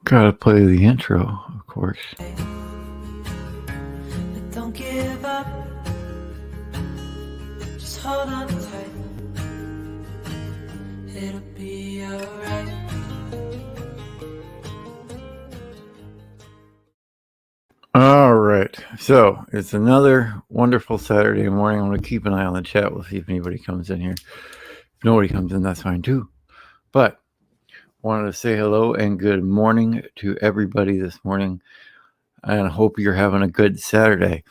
Gotta play the intro, of course. But don't give up. Just hold on tight. It'll be alright. All right. So it's another wonderful Saturday morning. I'm going to keep an eye on the chat. We'll see if anybody comes in here. If nobody comes in, that's fine too. But wanted to say hello and good morning to everybody this morning. And I hope you're having a good Saturday.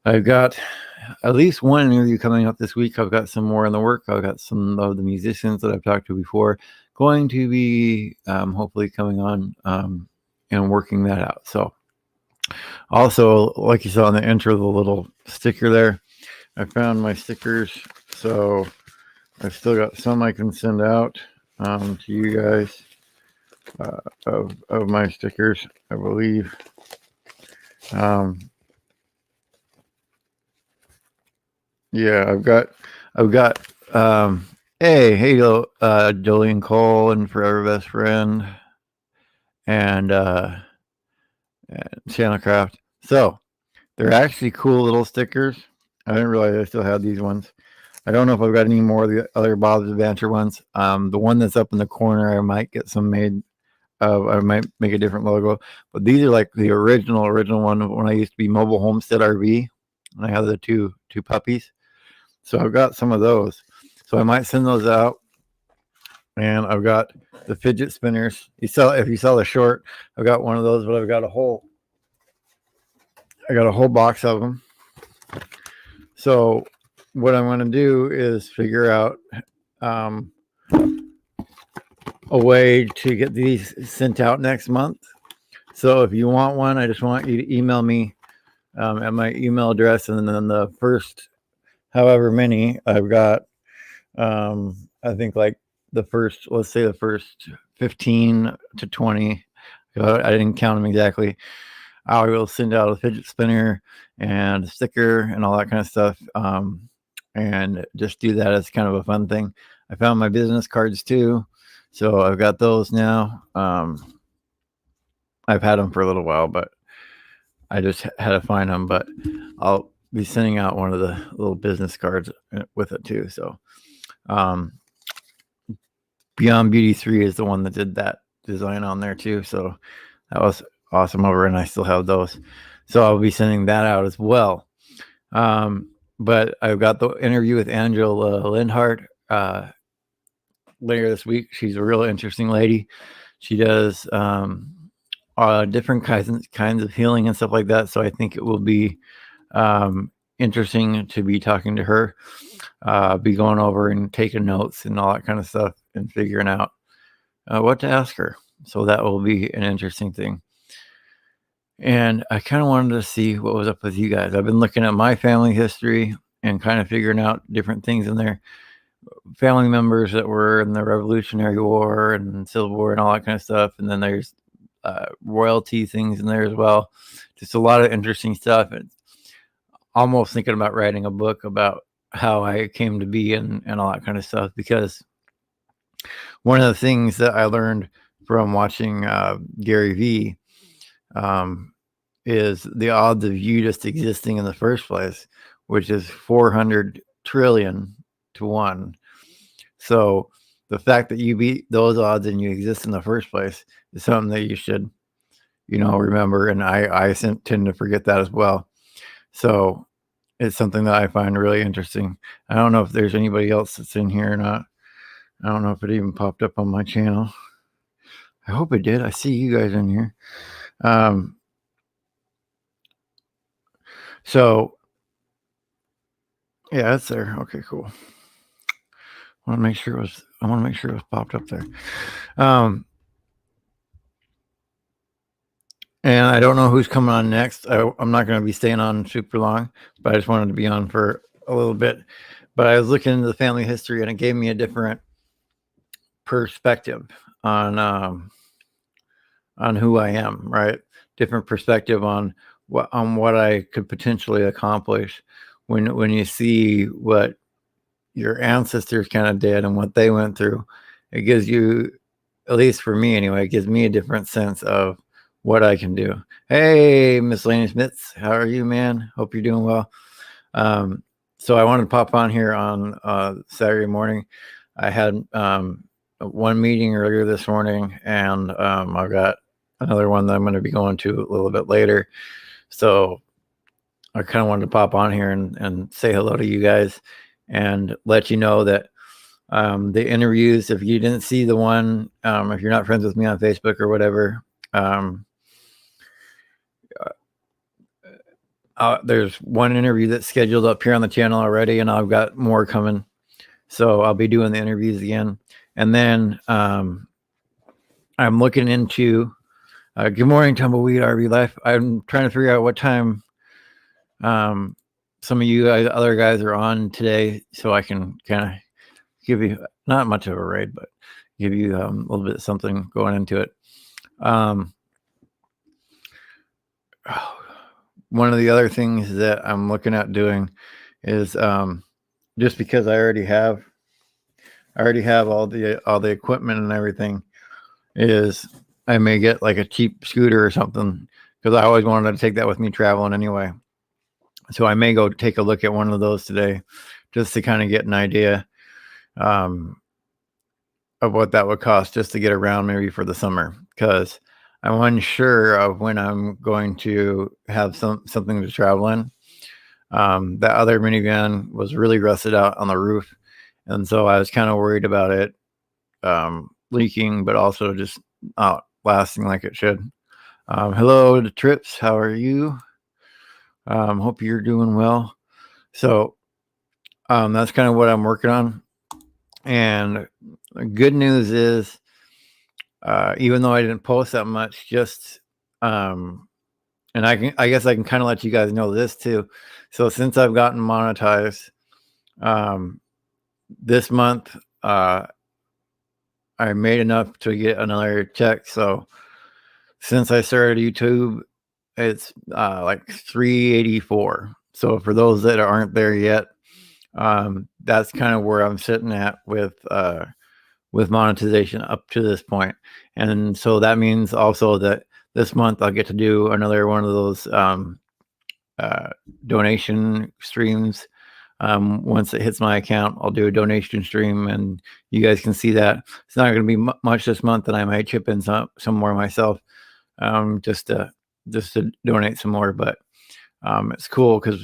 I've got at least one interview coming up this week. I've got some more in the work. I've got some of the musicians that I've talked to before going to be hopefully coming on and working that out. So also, like you saw in the intro, the little sticker there, I found my stickers. So I've still got some I can send out to you guys of my stickers, I believe. Yeah, I've got hey, Jolene Cole and Forever Best Friend and Shanna Craft. So they're actually cool little stickers. I didn't realize I still had these ones. I don't know if I've got any more of the other Bob's Adventure ones. The one that's up in the corner, I might get some made. I might make a different logo, but these are like the original one when I used to be Mobile Homestead RV, and I have the two puppies. So I've got some of those. So I might send those out. And I've got the fidget spinners. If you saw the short, I've got one of those, but I've got a whole box of them. So what I'm going to do is figure out a way to get these sent out next month. So if you want one, I just want you to email me at my email address, and then the first however many I've got, I think like let's say the first 15 to 20, I didn't count them exactly, I will send out a fidget spinner and a sticker and all that kind of stuff, and just do that as kind of a fun thing. I found my business cards too, so I've got those now. I've had them for a little while, but I just had to find them, but I'll be sending out one of the little business cards with it too. So Beyond Beauty 3 is the one that did that design on there too. So that was awesome over, and I still have those. So I'll be sending that out as well. But I've got the interview with Angela Lindhart later this week. She's a real interesting lady. She does different kinds of healing and stuff like that. So I think it will be interesting to be talking to her, be going over and taking notes and all that kind of stuff and figuring out what to ask her. So that will be an interesting thing. And I kind of wanted to see what was up with you guys. I've been looking at my family history and kind of figuring out different things in there. Family members that were in the Revolutionary War and Civil War and all that kind of stuff. And then there's royalty things in there as well. Just a lot of interesting stuff. And almost thinking about writing a book about how I came to be and all that kind of stuff, because one of the things that I learned from watching Gary Vee is the odds of you just existing in the first place, which is 400 trillion to 1. So the fact that you beat those odds and you exist in the first place is something that you should, remember. And I tend to forget that as well. So it's something that I find really interesting. I don't know if there's anybody else that's in here or not. I don't know if it even popped up on my channel. I hope it did. I see you guys in here. So yeah, it's there. Okay, cool. I want to make sure it was popped up there. And I don't know who's coming on next. I'm not going to be staying on super long, but I just wanted to be on for a little bit. But I was looking into the family history, and it gave me a different perspective on who I am, right? Different perspective on what I could potentially accomplish when you see what your ancestors kind of did and what they went through. It gives you at least for me anyway, it gives me a different sense of what I can do. Hey, Miscellaneous Mitts, how are you, man? Hope you're doing well. So I wanted to pop on here on Saturday morning. I had one meeting earlier this morning, and I've got another one that I'm going to be going to a little bit later. So I kind of wanted to pop on here and say hello to you guys and let you know that the interviews, if you didn't see the one, if you're not friends with me on Facebook or whatever, there's one interview that's scheduled up here on the channel already, and I've got more coming. So I'll be doing the interviews again. And then I'm looking into good morning, Tumbleweed RV Life. I'm trying to figure out what time some of you guys, other guys are on today, so I can kind of give you not much of a raid, but give you a little bit of something going into it. One of the other things that I'm looking at doing is just because I already have all the equipment and everything, is I may get like a cheap scooter or something, because I always wanted to take that with me traveling anyway. So I may go take a look at one of those today, just to kind of get an idea of what that would cost just to get around maybe for the summer, because I'm unsure of when I'm going to have something to travel in. That other minivan was really rusted out on the roof, and so I was kind of worried about it leaking, but also just not lasting like it should. Hello to Trips, how are you? Hope you're doing well. So that's kind of what I'm working on. And the good news is, even though I didn't post that much, just and I guess I can kind of let you guys know this too. So since I've gotten monetized this month, I made enough to get another check. So since I started YouTube, it's like $384. So for those that aren't there yet, that's kind of where I'm sitting at with monetization up to this point. And so that means also that this month I'll get to do another one of those donation streams. Once it hits my account, I'll do a donation stream, and you guys can see that. It's not going to be much this month, and I might chip in some more myself, just to donate some more. But it's cool because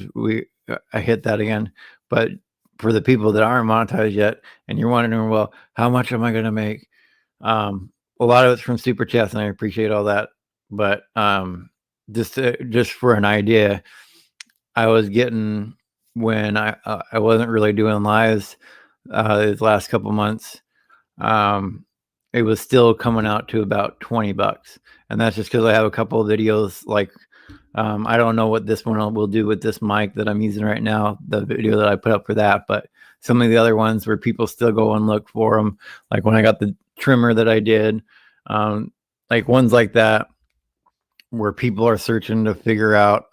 I hit that again. But for the people that aren't monetized yet, and you're wondering, well, how much am I going to make? A lot of it's from super chats, and I appreciate all that. But just for an idea, I was getting, when I wasn't really doing lives these last couple months, it was still coming out to about $20, and that's just because I have a couple of videos. Like I don't know what this one will do with this mic that I'm using right now, the video that I put up for that, but some of the other ones where people still go and look for them, like when I got the trimmer that I did, like ones like that where people are searching to figure out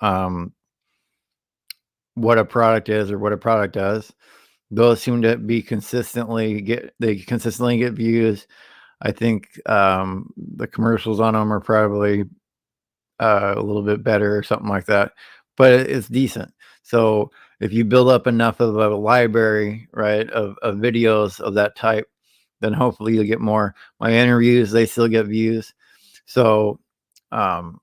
what a product is or what a product does. Those seem to be consistently get views. I think the commercials on them are probably a little bit better or something like that, but it's decent. So if you build up enough of a library, right, of videos of that type, then hopefully you'll get more. My interviews, they still get views. So I'm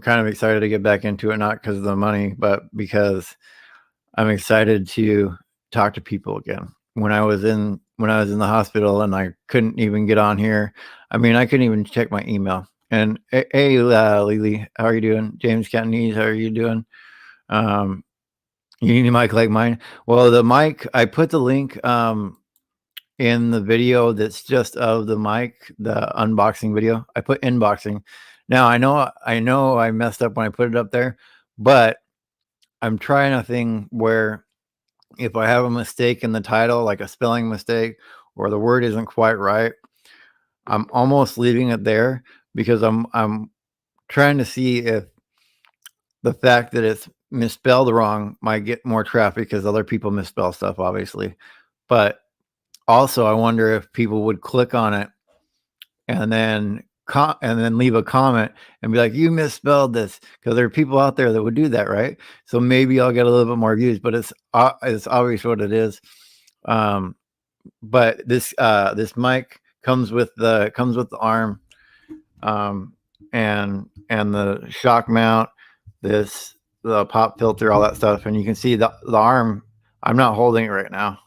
kind of excited to get back into it, not because of the money, but because I'm excited to talk to people again. When I was in the hospital and I couldn't even get on here, I mean, I couldn't even check my email. And hey, Lily, how are you doing? James Cantonese, how are you doing? You need a mic like mine? Well, the mic, I put the link in the video that's just of the mic, the unboxing video. I put inboxing. Now I know I messed up when I put it up there, but I'm trying a thing where if I have a mistake in the title, like a spelling mistake or the word isn't quite right, I'm almost leaving it there, because I'm trying to see if the fact that it's misspelled wrong might get more traffic, because other people misspell stuff, obviously. But also I wonder if people would click on it and then leave a comment and be like, you misspelled this, because there are people out there that would do that, right? So maybe I'll get a little bit more views, but it's obvious what it is. But this mic comes with the arm, and the shock mount, the pop filter, all that stuff, and you can see the arm. I'm not holding it right now,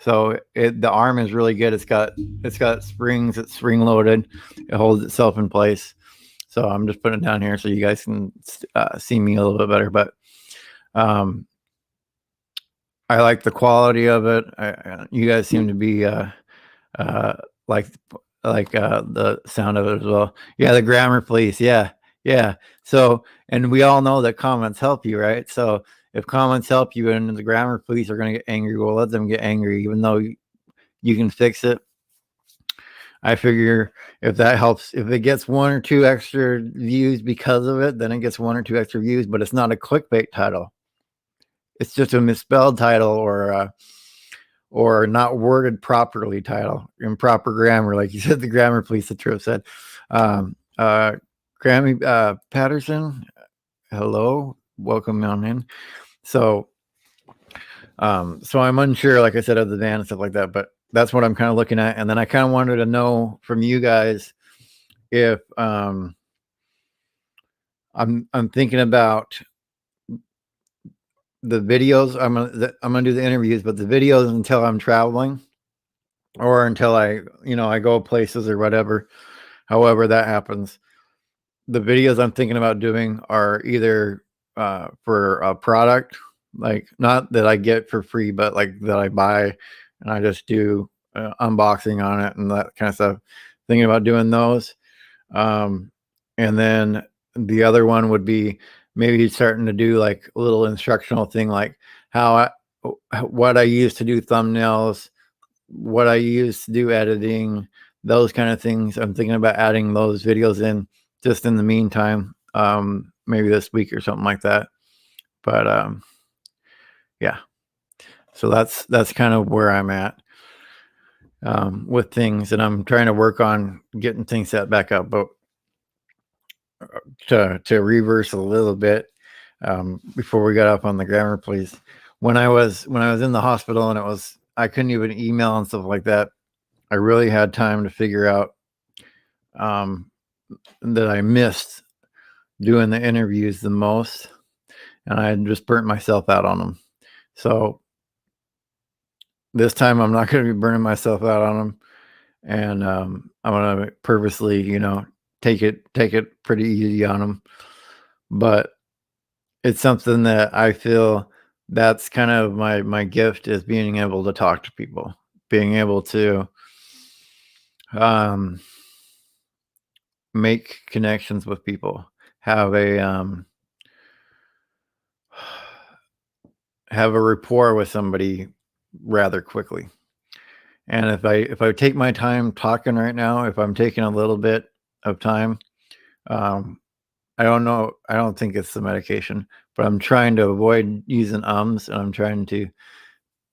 so the arm is really good. It's got springs. It's spring loaded. It holds itself in place. So I'm just putting it down here so you guys can see me a little bit better. But I like the quality of it. You guys seem to be like the sound of it as well. Yeah, the grammar police. Yeah. So, and we all know that comments help you, right? So if comments help you and the grammar police are going to get angry, we'll let them get angry, even though you can fix it. I figure if that helps, if it gets 1 or 2 extra views because of it, then it gets 1 or 2 extra views, but it's not a clickbait title. It's just a misspelled title or not worded properly title, improper grammar. Like you said, the grammar police, the truth said. Grammy Patterson, hello, welcome on in. So I'm unsure, like I said, of the band and stuff like that, but that's what I'm kind of looking at. And then I kind of wanted to know from you guys if I'm thinking about the videos. I'm gonna do the interviews, but the videos until I'm traveling or until I go places or whatever, however that happens. The videos I'm thinking about doing are either for a product, like not that I get for free, but like that I buy and I just do unboxing on it and that kind of stuff. Thinking about doing those. And then the other one would be maybe starting to do like a little instructional thing, like what I use to do thumbnails, what I use to do editing, those kind of things. I'm thinking about adding those videos in just in the meantime, maybe this week or something like that. But yeah, so that's kind of where I'm at with things, and I'm trying to work on getting things set back up. But to reverse a little bit, before we got up on the grammar police, when I was in the hospital and I couldn't even email and stuff like that, I really had time to figure out that I missed doing the interviews the most, and I had just burnt myself out on them. So this time I'm not going to be burning myself out on them, and I'm going to purposely, take it pretty easy on them. But it's something that I feel that's kind of my gift, is being able to talk to people, being able to make connections with people, have a rapport with somebody rather quickly. And if I take my time talking right now, if I'm taking a little bit of time, I don't think it's the medication, but I'm trying to avoid using ums, and I'm trying to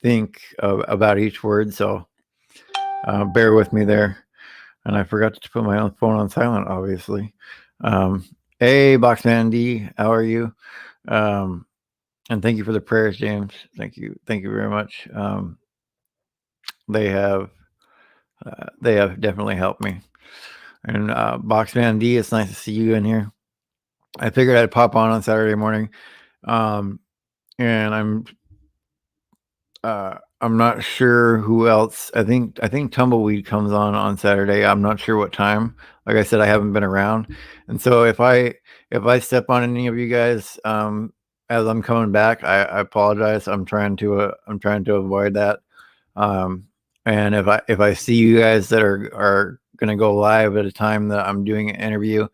think about each word. So bear with me there. And I forgot to put my own phone on silent, obviously. Hey, Boxman D, how are you? And thank you for the prayers, James. Thank you very much. They have definitely helped me. And Boxman D, it's nice to see you in here. I figured I'd pop on Saturday morning, and I'm not sure who else. I think Tumbleweed comes on Saturday. I'm not sure what time. Like I said, I haven't been around, and so if I step on any of you guys as I'm coming back, I apologize. I'm trying to avoid that. And if I see you guys that are going to go live at a time that I'm doing an interview,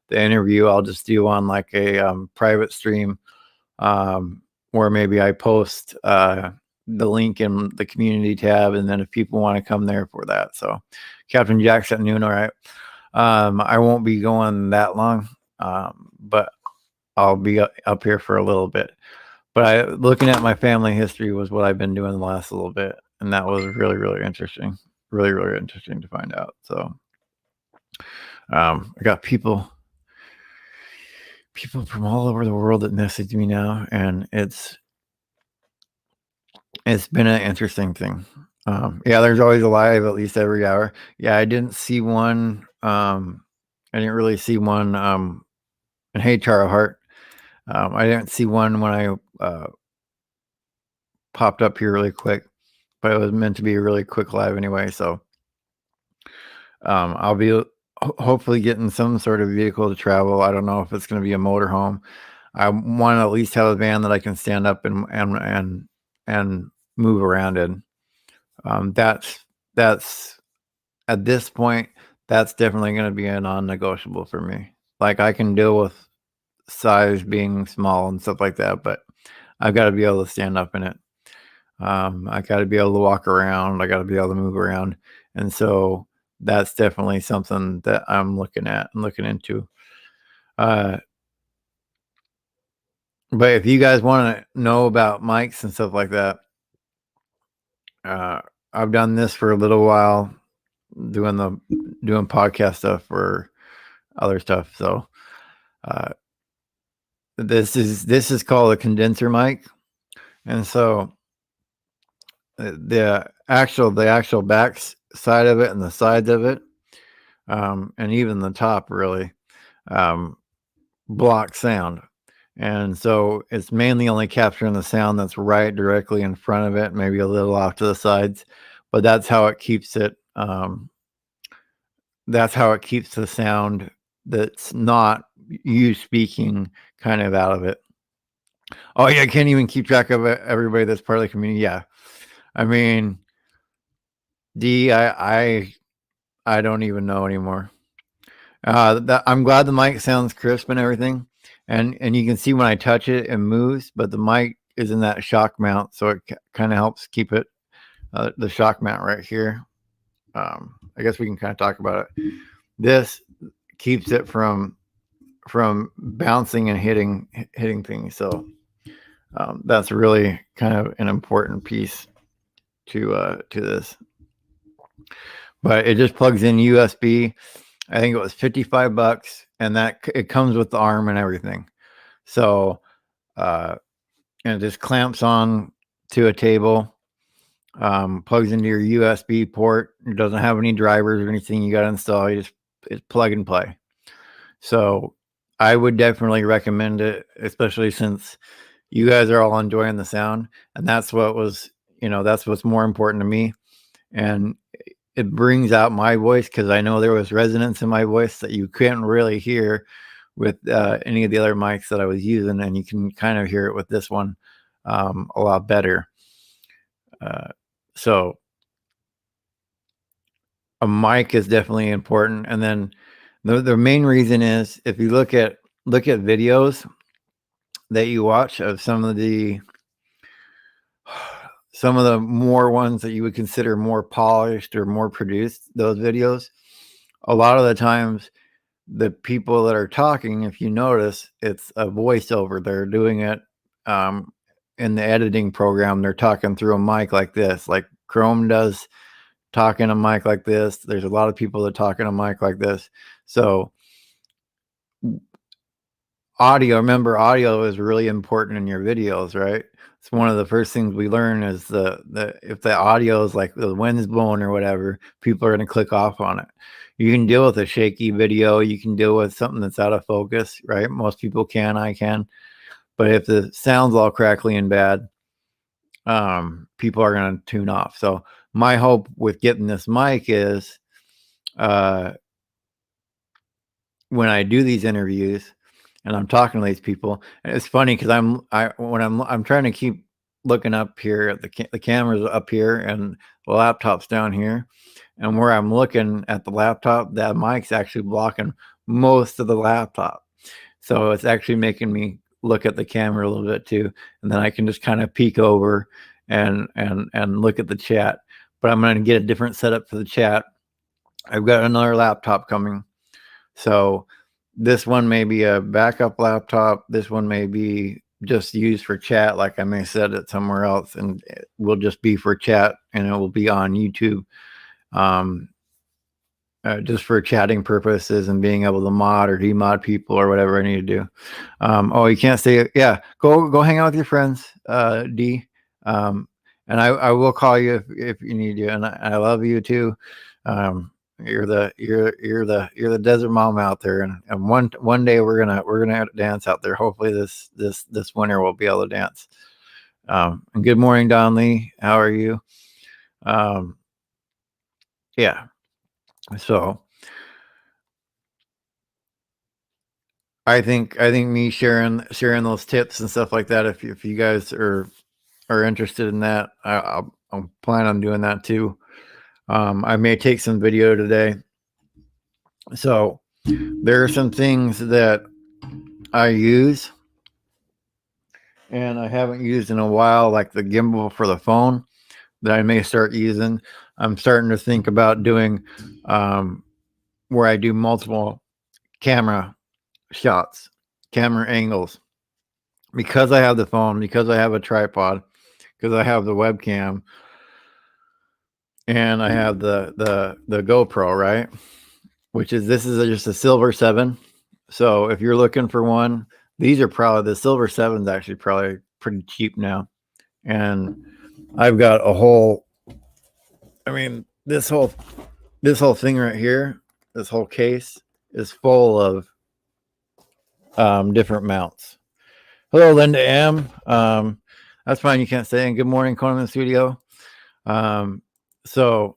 the interview I'll just do on like a private stream, where maybe I post the link in the community tab, and then if people want to come there for that. So Captain Jack's at noon. All right. I won't be going that long, but I'll be up here for a little bit. But looking at my family history was what I've been doing the last little bit, and that was really, really interesting. Really, really interesting to find out. So I got people from all over the world that message me now, and it's been an interesting thing. Yeah, there's always a live at least every hour. Yeah, I didn't see one. I didn't really see one. And hey, Chara Hart, I didn't see one when I popped up here really quick, but it was meant to be a really quick live anyway. So I'll be hopefully getting some sort of vehicle to travel. I don't know if it's going to be a motorhome. I want to at least have a van that I can stand up and move around in. That's at this point, that's definitely going to be a non-negotiable for me. Like I can deal with size being small and stuff like that, but I've got to be able to stand up in it. I got to be able to walk around. I got to be able to move around, and so that's definitely something that I'm looking at and looking into. But if you guys want to know about mics and stuff like that, I've done this for a little while, doing podcast stuff for other stuff. So this is called a condenser mic, and so the actual back side of it and the sides of it, and even the top really block sound. And so it's mainly only capturing the sound that's right directly in front of it, maybe a little off to the sides, but that's how it keeps it. That's how it keeps the sound that's not you speaking kind of out of it. Oh yeah, I can't even keep track of everybody that's part of the community. Yeah, I mean, I don't even know anymore. I'm glad the mic sounds crisp and everything. And you can see when I touch it, it moves, but the mic is in that shock mount, so it kind of helps keep it. The shock mount right here. I guess we can kind of talk about it. This keeps it from bouncing and hitting things. So that's really kind of an important piece to this. But it just plugs in USB. I think it was $55, and that it comes with the arm and everything. So, and it just clamps on to a table, plugs into your USB port. It doesn't have any drivers or anything you got to install. It's plug and play. So, I would definitely recommend it, especially since you guys are all enjoying the sound, and that's what's more important to me. And it brings out my voice because I know there was resonance in my voice that you couldn't really hear with any of the other mics that I was using, and you can kind of hear it with this one a lot better. So a mic is definitely important. And then the main reason is if you look at videos that you watch of some of the more ones that you would consider more polished or more produced, those videos, a lot of the times the people that are talking, if you notice, it's a voiceover. They're doing it in the editing program. They're talking through a mic like this, like Chrome does, talking a mic like this. There's a lot of people that talk in a mic like this. So remember, audio is really important in your videos, right? It's one of the first things we learn is if the audio is like the wind's blowing or whatever, people are going to click off on it. You can deal with a shaky video. You can deal with something that's out of focus, right? Most people can, I can. But if the sound's all crackly and bad, people are going to tune off. So my hope with getting this mic is when I do these interviews, and I'm talking to these people, and it's funny because I'm trying to keep looking up here at the camera's up here and the laptop's down here, and where I'm looking at the laptop, that mic's actually blocking most of the laptop, so it's actually making me look at the camera a little bit too, and then I can just kind of peek over and look at the chat. But I'm going to get a different setup for the chat. I've got another laptop coming, so this one may be a backup laptop. This one may be just used for chat, like I may set it somewhere else, and it will just be for chat, and it will be on YouTube. just for chatting purposes and being able to mod or demod people or whatever I need to do. Oh, you can't say it. Yeah, go hang out with your friends, D. And I will call you if you need you. And I love you too. You're the desert mom out there, and one day we're gonna dance out there. Hopefully this winter we'll be able to dance. And good morning, Don Lee. How are you? Yeah. So I think me sharing those tips and stuff like that. If you guys are interested in that, I'll plan on doing that too. I may take some video today. So there are some things that I use and I haven't used in a while, like the gimbal for the phone that I may start using. I'm starting to think about doing where I do multiple camera shots, camera angles, because I have the phone, because I have a tripod, because I have the webcam, and I have the GoPro, right? This is just a Silver 7. So if you're looking for one, these are probably, the Silver 7's actually probably pretty cheap now. And I've got a whole, I mean, this whole thing right here, this whole case is full of different mounts. Hello, Linda M. That's fine. You can't say. And good morning, Conan Studio. So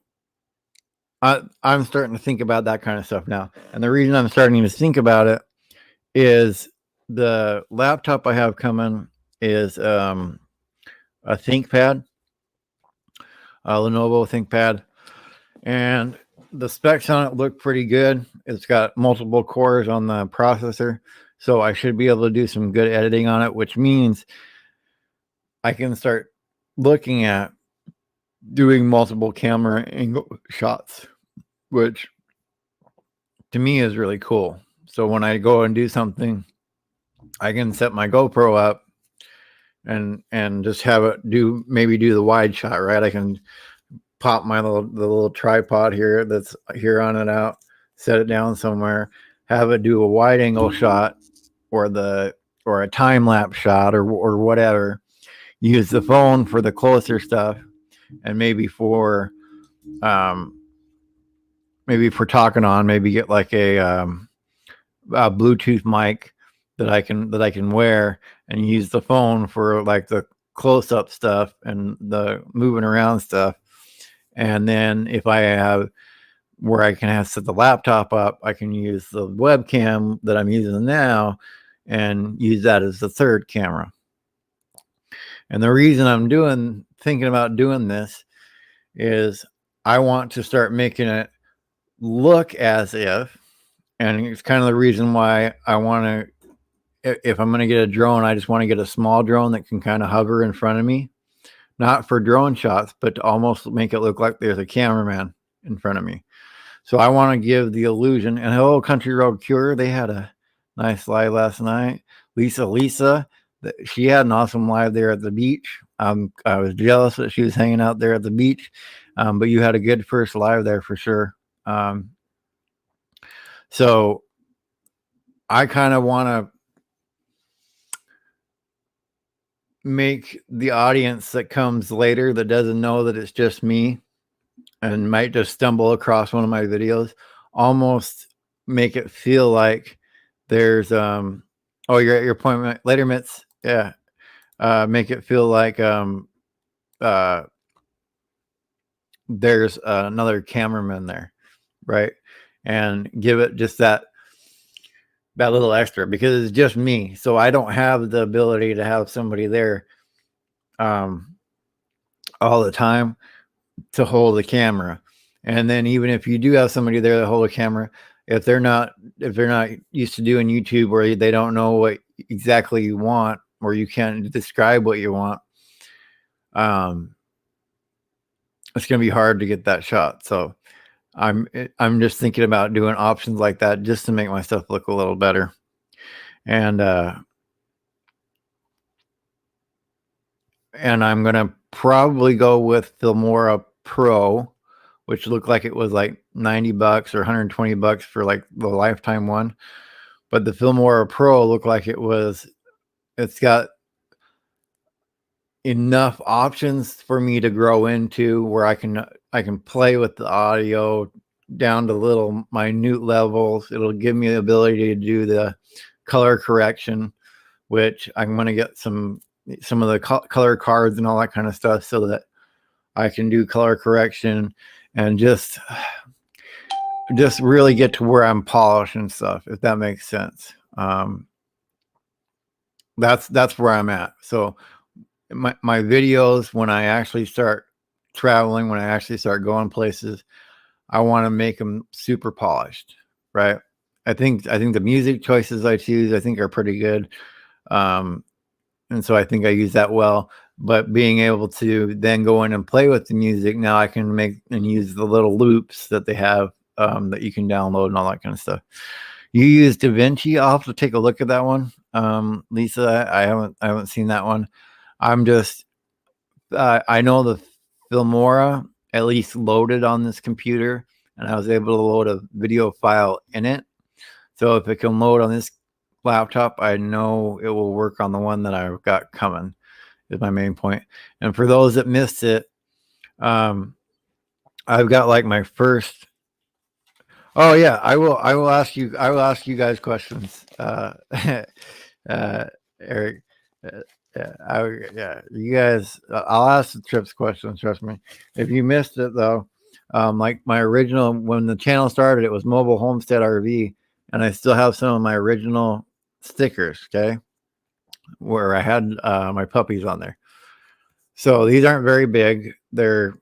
I'm starting to think about that kind of stuff now. And the reason I'm starting to think about it is the laptop I have coming is a ThinkPad, a Lenovo ThinkPad. And the specs on it look pretty good. It's got multiple cores on the processor. So I should be able to do some good editing on it, which means I can start looking at doing multiple camera angle shots, which to me is really cool. So when I go and do something, I can set my GoPro up and just have it do the wide shot, right? I can pop the little tripod here that's here on it out, set it down somewhere, have it do a wide angle shot or a time lapse shot or whatever. Use the phone for the closer stuff, and maybe for talking on, maybe get like a Bluetooth mic that I can wear and use the phone for like the close-up stuff and the moving around stuff. And then if I have where I can have set the laptop up, I can use the webcam that I'm using now and use that as the third camera. And the reason I'm thinking about doing this is I want to start making it look as if, and it's kind of the reason why I want to, if I'm going to get a drone, I just want to get a small drone that can kind of hover in front of me, not for drone shots, but to almost make it look like there's a cameraman in front of me. So I want to give the illusion. And hello, Country Road Cure. They had a nice live last night. Lisa, she had an awesome live there at the beach. I was jealous that she was hanging out there at the beach, but you had a good first live there for sure. So I kind of want to make the audience that comes later that doesn't know that it's just me and might just stumble across one of my videos, almost make it feel like there's oh, you're at your appointment later, Mitz. Yeah. Make it feel like there's another cameraman there, right? And give it just that little extra, because it's just me. So I don't have the ability to have somebody there all the time to hold the camera. And then even if you do have somebody there to hold a camera, if they're not used to doing YouTube, or they don't know what exactly you want, or you can't describe what you want, it's going to be hard to get that shot. So I'm just thinking about doing options like that just to make my stuff look a little better. And I'm going to probably go with Filmora Pro, which looked like it was like $90 or $120 for like the lifetime one. But the Filmora Pro looked like it's got enough options for me to grow into where I can play with the audio down to little minute levels. It'll give me the ability to do the color correction, which I'm going to get some of the color cards and all that kind of stuff so that I can do color correction and just really get to where I'm polished and stuff, if that makes sense. That's where I'm at. So my videos, when I actually start traveling, when I actually start going places, I want to make them super polished, right? I think the music choices I choose, I think, are pretty good. And so I think I use that well. But being able to then go in and play with the music, now I can make and use the little loops that they have that you can download and all that kind of stuff. You use DaVinci. I'll have to take a look at that one. Lisa, I haven't seen that one. I'm just I know the Filmora at least loaded on this computer, and I was able to load a video file in it. So if it can load on this laptop, I know it will work on the one that I've got coming, is my main point. And for those that missed it, I've got like my first. Oh yeah, I will ask you guys questions. Eric, you guys, I'll ask the trips questions. Trust me. If you missed it though, like my original, when the channel started, it was Mobile Homestead RV, and I still have some of my original stickers. Okay, where I had my puppies on there. So these aren't very big. They're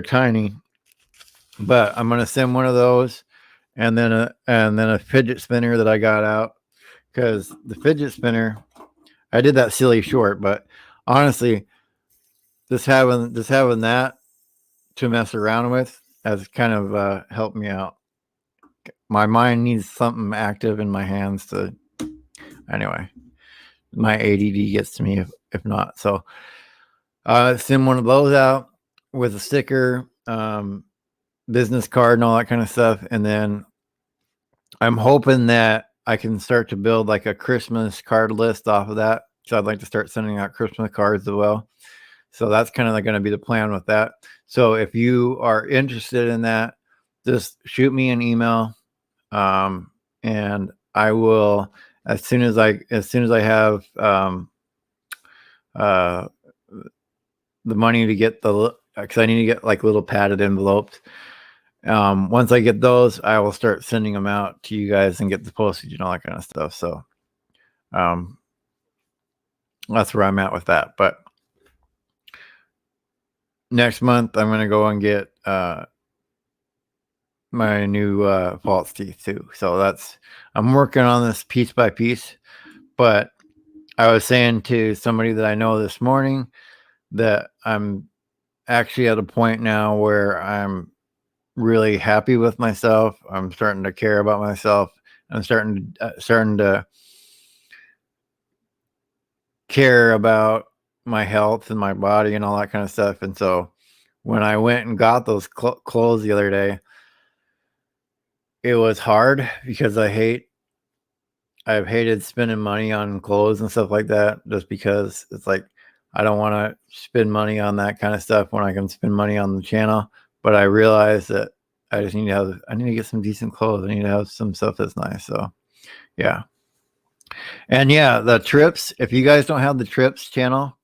tiny, but I'm gonna send one of those, and then a fidget spinner that I got out, because the fidget spinner, I did that silly short, but honestly, just having that to mess around with has kind of helped me out. My mind needs something active in my hands to. Anyway, my ADD gets to me if not. So send one of those out with a sticker, business card, and all that kind of stuff, and then I'm hoping that I can start to build like a Christmas card list off of that. So I'd like to start sending out Christmas cards as well. So that's kind of like going to be the plan with that. So if you are interested in that, just shoot me an email, and I will, as soon as I have the money to get because I need to get like little padded envelopes. Once I get those, I will start sending them out to you guys and get the postage and all that kind of stuff. So that's where I'm at with that. But next month I'm going to go and get my new false teeth too. So I'm working on this piece by piece. But I was saying to somebody that I know this morning that I'm actually at a point now where I'm really happy with myself. I'm starting to care about myself. I'm starting to care about my health and my body and all that kind of stuff. And so when I went and got those clothes the other day, it was hard because I've hated spending money on clothes and stuff like that, just because it's like I don't want to spend money on that kind of stuff when I can spend money on the channel. But I realized that I need to get some decent clothes. I need to have some stuff that's nice. So yeah. And yeah, the trips, if you guys don't have the trips channel,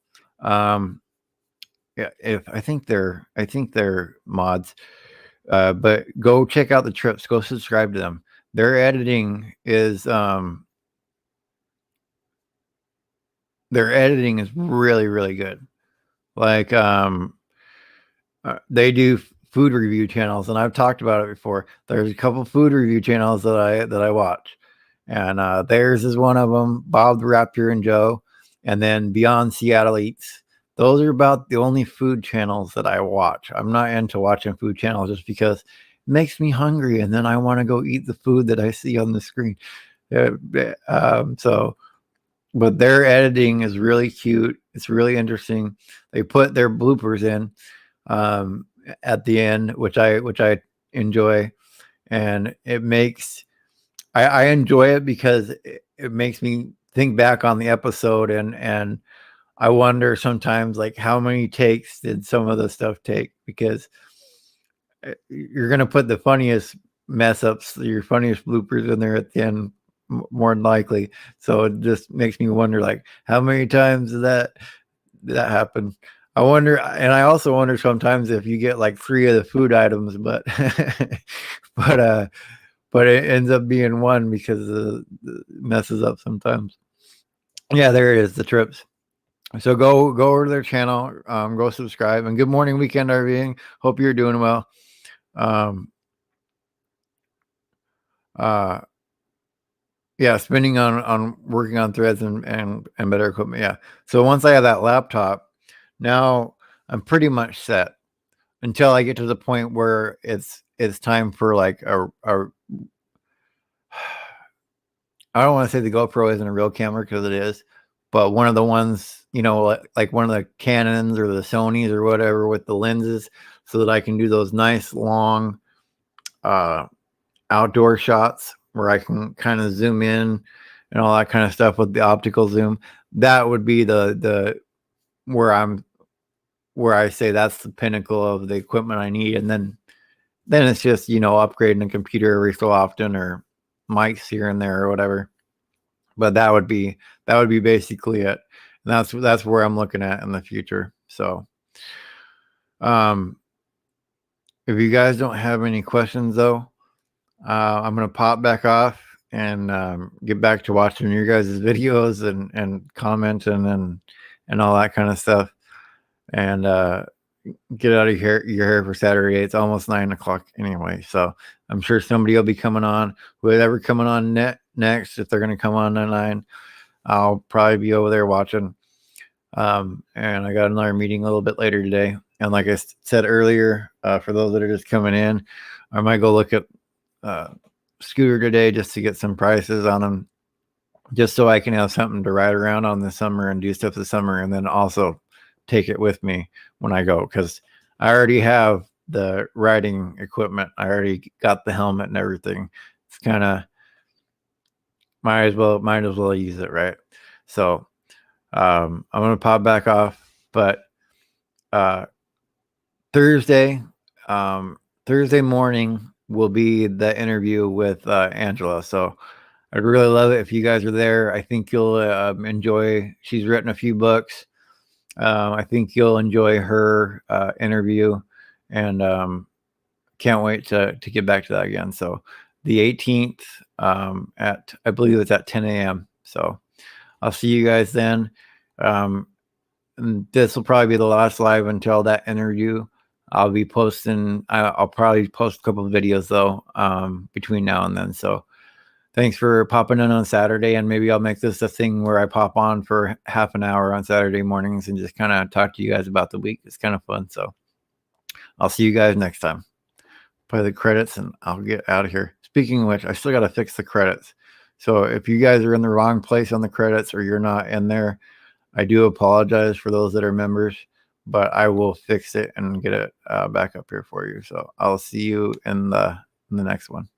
yeah, I think they're mods, but go check out the trips, go subscribe to them. Their editing is really, really good. Like they do food review channels, and I've talked about it before. There's a couple food review channels that I watch, and theirs is one of them, Bob the Raptor and Joe, and then Beyond Seattle Eats. Those are about the only food channels that I watch. I'm not into watching food channels just because it makes me hungry, and then I want to go eat the food that I see on the screen. But their editing is really cute. It's really interesting. They put their bloopers in, at the end, which I enjoy, and it makes I enjoy it because it makes me think back on the episode, and I wonder sometimes like how many takes did some of the stuff take, because you're gonna put the funniest mess ups, your funniest bloopers in there at the end, more than likely. So it just makes me wonder, like, how many times did that happen? I wonder, and I also wonder sometimes if you get like 3 of the food items, but but but it ends up being one because the messes up sometimes. Yeah, there it is, the trips. So go over to their channel, go subscribe, and good morning, Weekend RVing. Hope you're doing well. Um, uh, yeah, spending on working on threads and better equipment. Yeah. So once I have that laptop, now I'm pretty much set until I get to the point where it's time for like a I don't want to say the GoPro isn't a real camera, because it is, but one of the ones, like one of the Canons or the Sonys or whatever with the lenses, so that I can do those nice long outdoor shots where I can kind of zoom in and all that kind of stuff with the optical zoom. That would be the where I say that's the pinnacle of the equipment I need, and then it's just upgrading a computer every so often, or mics here and there or whatever. But that would be basically it. And that's where I'm looking at in the future. So if you guys don't have any questions though, I'm gonna pop back off and get back to watching your guys' videos and commenting and all that kind of stuff, and get out of your hair for Saturday. It's almost 9 o'clock anyway, so I'm sure somebody will be coming on. Whoever coming on next, if they're going to come on at 9, I'll probably be over there watching. And I got another meeting a little bit later today, and like I said earlier, for those that are just coming in, I might go look at scooter today just to get some prices on them, just so I can have something to ride around on this summer and do stuff this summer, and then also take it with me when I go, because I already have the riding equipment. I already got the helmet and everything. It's kind of might as well use it, right? So I'm gonna pop back off, but Thursday morning will be the interview with Angela. So I'd really love it if you guys are there. I think you'll enjoy. She's written a few books. I think you'll enjoy her interview, and can't wait to get back to that again. So the 18th at, I believe it's at 10 a.m. So I'll see you guys then. And this will probably be the last live until that interview. I'll be posting. I'll probably post a couple of videos though between now and then. So thanks for popping in on Saturday, and maybe I'll make this a thing where I pop on for half an hour on Saturday mornings and just kind of talk to you guys about the week. It's kind of fun. So I'll see you guys next time. Play the credits and I'll get out of here. Speaking of which, I still got to fix the credits. So if you guys are in the wrong place on the credits, or you're not in there, I do apologize for those that are members, but I will fix it and get it back up here for you. So I'll see you in the next one.